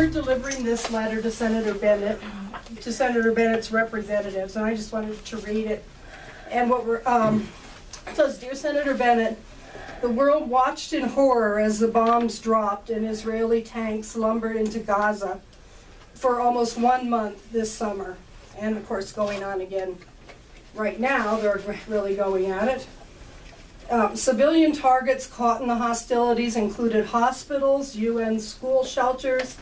we're delivering this letter to Senator Bennet, to Senator Bennet's representatives, and I just wanted to read it. And what we're, it says, Dear Senator Bennet, the world watched in horror as the bombs dropped and Israeli tanks lumbered into Gaza for almost 1 month this summer. And of course going on again right now, they're really going at it. Civilian targets caught in the hostilities included hospitals, UN school shelters,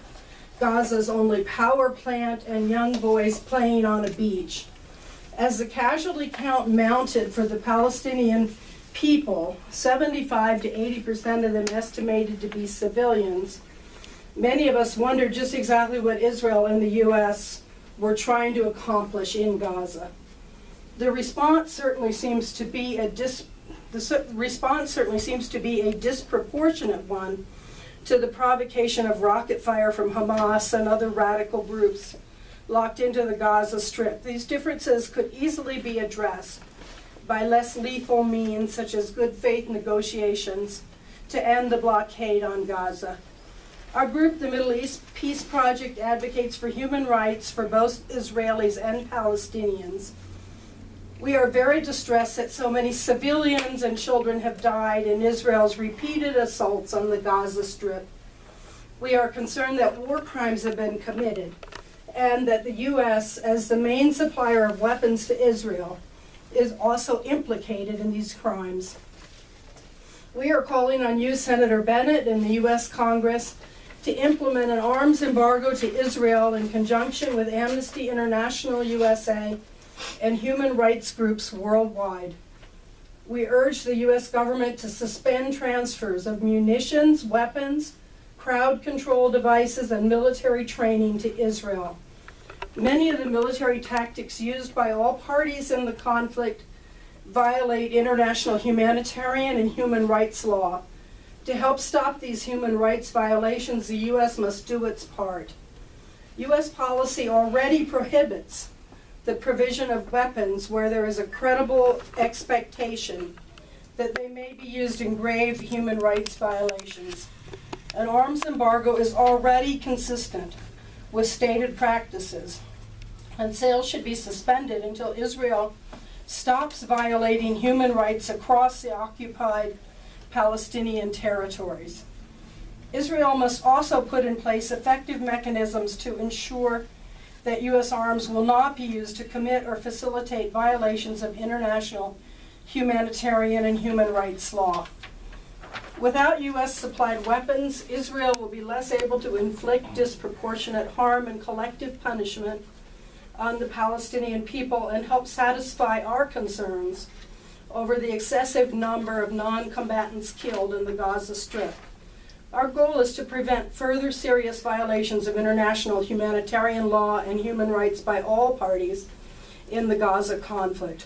Gaza's only power plant, and young boys playing on a beach. As the casualty count mounted for the Palestinian people, 75 to 80% of them estimated to be civilians, many of us wondered just exactly what Israel and the U.S. were trying to accomplish in Gaza. The response certainly seems to be a disproportionate one to the provocation of rocket fire from Hamas and other radical groups locked into the Gaza Strip. These differences could easily be addressed by less lethal means, such as good faith negotiations, to end the blockade on Gaza. Our group, the Middle East Peace Project, advocates for human rights for both Israelis and Palestinians. We are very distressed that so many civilians and children have died in Israel's repeated assaults on the Gaza Strip. We are concerned that war crimes have been committed and that the U.S., as the main supplier of weapons to Israel, is also implicated in these crimes. We are calling on you, Senator Bennet, and the U.S. Congress to implement an arms embargo to Israel in conjunction with Amnesty International USA and human rights groups worldwide. We urge the U.S. government to suspend transfers of munitions, weapons, crowd control devices, and military training to Israel. Many of the military tactics used by all parties in the conflict violate international humanitarian and human rights law. To help stop these human rights violations, the U.S. must do its part. U.S. policy already prohibits the provision of weapons where there is a credible expectation that they may be used in grave human rights violations. An arms embargo is already consistent with stated practices, and sales should be suspended until Israel stops violating human rights across the occupied Palestinian territories. Israel must also put in place effective mechanisms to ensure that U.S. arms will not be used to commit or facilitate violations of international humanitarian and human rights law. Without U.S. supplied weapons, Israel will be less able to inflict disproportionate harm and collective punishment on the Palestinian people and help satisfy our concerns over the excessive number of non-combatants killed in the Gaza Strip. Our goal is to prevent further serious violations of international humanitarian law and human rights by all parties in the Gaza conflict.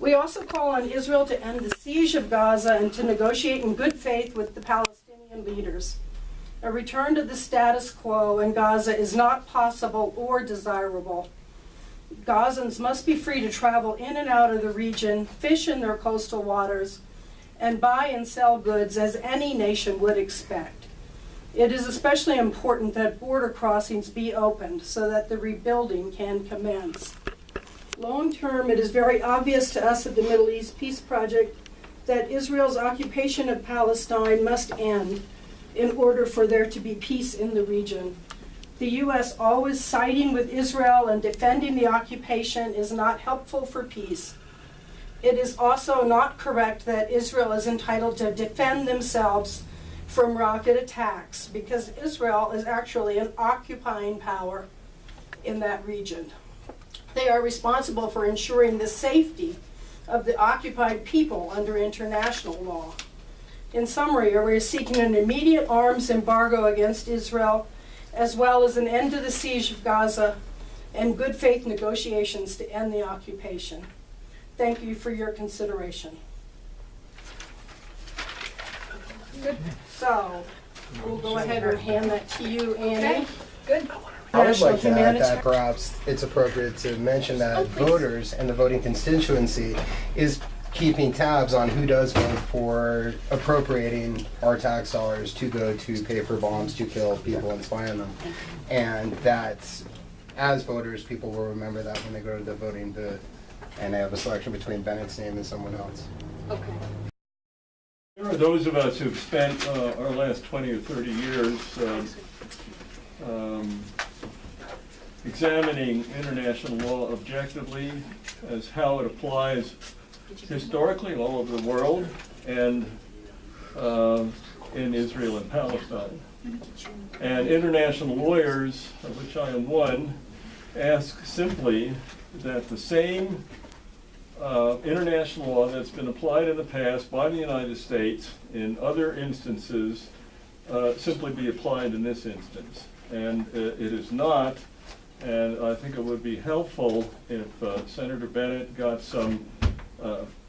We also call on Israel to end the siege of Gaza and to negotiate in good faith with the Palestinian leaders. A return to the status quo in Gaza is not possible or desirable. Gazans must be free to travel in and out of the region, fish in their coastal waters, and buy and sell goods as any nation would expect. It is especially important that border crossings be opened so that the rebuilding can commence. Long term, it is very obvious to us at the Middle East Peace Project that Israel's occupation of Palestine must end in order for there to be peace in the region. The U.S. always siding with Israel and defending the occupation is not helpful for peace. It is also not correct that Israel is entitled to defend themselves from rocket attacks, because Israel is actually an occupying power in that region. They are responsible for ensuring the safety of the occupied people under international law. In summary, we are seeking an immediate arms embargo against Israel, as well as an end to the siege of Gaza and good faith negotiations to end the occupation. Thank you for your consideration. Good. So, we'll go ahead and hand that to you, Annie. Okay. Good. I would like to add that perhaps it's appropriate to mention that voters and the voting constituency is keeping tabs on who does vote for appropriating our tax dollars to go to pay for bombs to kill people and spy on them. And that's, as voters, people will remember that when they go to the voting booth and they have a selection between Bennett's name and someone else. Okay. There are those of us who've spent our last 20 or 30 years examining international law objectively as how it applies historically all over the world and in Israel and Palestine. And international lawyers, of which I am one, ask simply that the same international law that's been applied in the past by the United States in other instances simply be applied in this instance. And it is not, and I think it would be helpful if Senator Bennet got some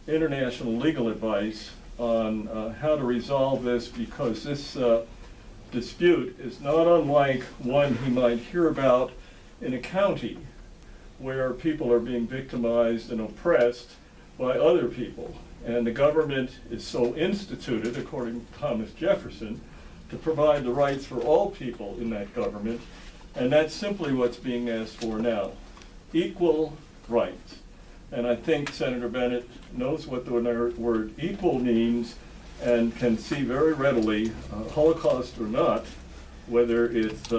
international legal advice on how to resolve this, because this dispute is not unlike one he might hear about in a county where people are being victimized and oppressed by other people. And the government is so instituted, according to Thomas Jefferson, to provide the rights for all people in that government. And that's simply what's being asked for now. Equal rights. And I think Senator Bennet knows what the word equal means and can see very readily, Holocaust or not, whether it's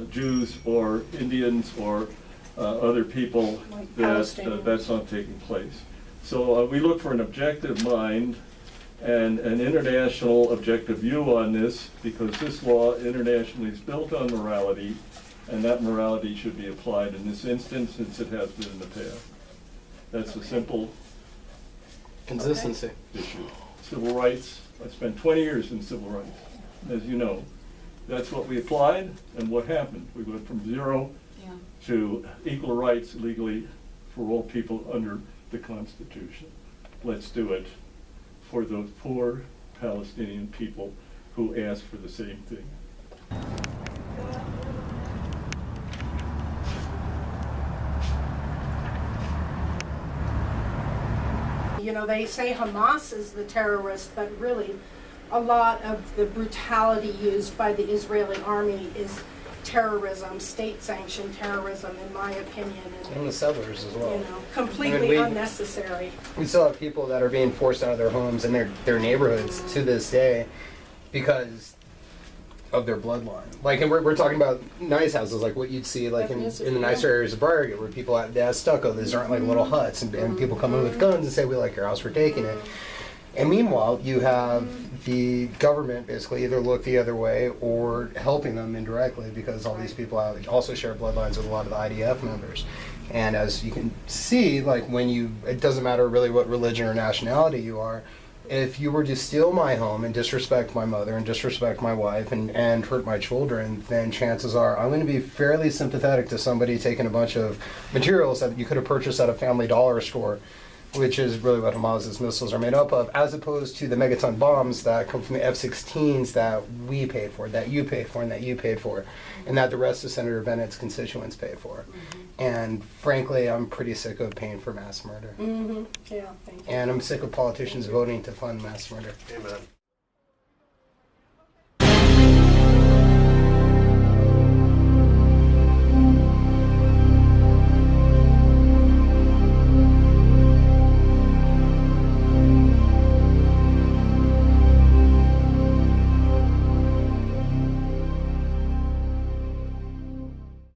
Jews or Indians or other people, that that's not taking place. So we look for an objective mind and an international objective view on this, because this law internationally is built on morality, and that morality should be applied in this instance since it has been in the past. That's a simple Consistency. issue. Civil rights, I spent 20 years in civil rights, as you know. That's what we applied, and what happened. We went from zero to equal rights legally for all people under the Constitution. Let's do it for those poor Palestinian people who ask for the same thing. You know, they say Hamas is the terrorist, but really a lot of the brutality used by the Israeli army is terrorism, state-sanctioned terrorism, in my opinion. And the settlers as well. You know, completely unnecessary. We still have people that are being forced out of their homes and their neighborhoods to this day because of their bloodline. Like, and we're talking about nice houses, like what you'd see like in the nicer areas of Briargate, where people have stucco. These aren't like little huts, and people come in with guns and say, "We like your house, we're taking it." And meanwhile, you have the government basically either look the other way or helping them indirectly, because all these people also share bloodlines with a lot of the IDF members. And as you can see, like it doesn't matter really what religion or nationality you are, if you were to steal my home and disrespect my mother and disrespect my wife and hurt my children, then chances are I'm going to be fairly sympathetic to somebody taking a bunch of materials that you could have purchased at a Family Dollar store, which is really what Hamas's missiles are made up of, as opposed to the megaton bombs that come from the F-16s that we paid for, that you paid for, and that you paid for, and that the rest of Senator Bennett's constituents pay for. And frankly, I'm pretty sick of paying for mass murder. Yeah, thank you. And I'm sick of politicians voting to fund mass murder. Amen.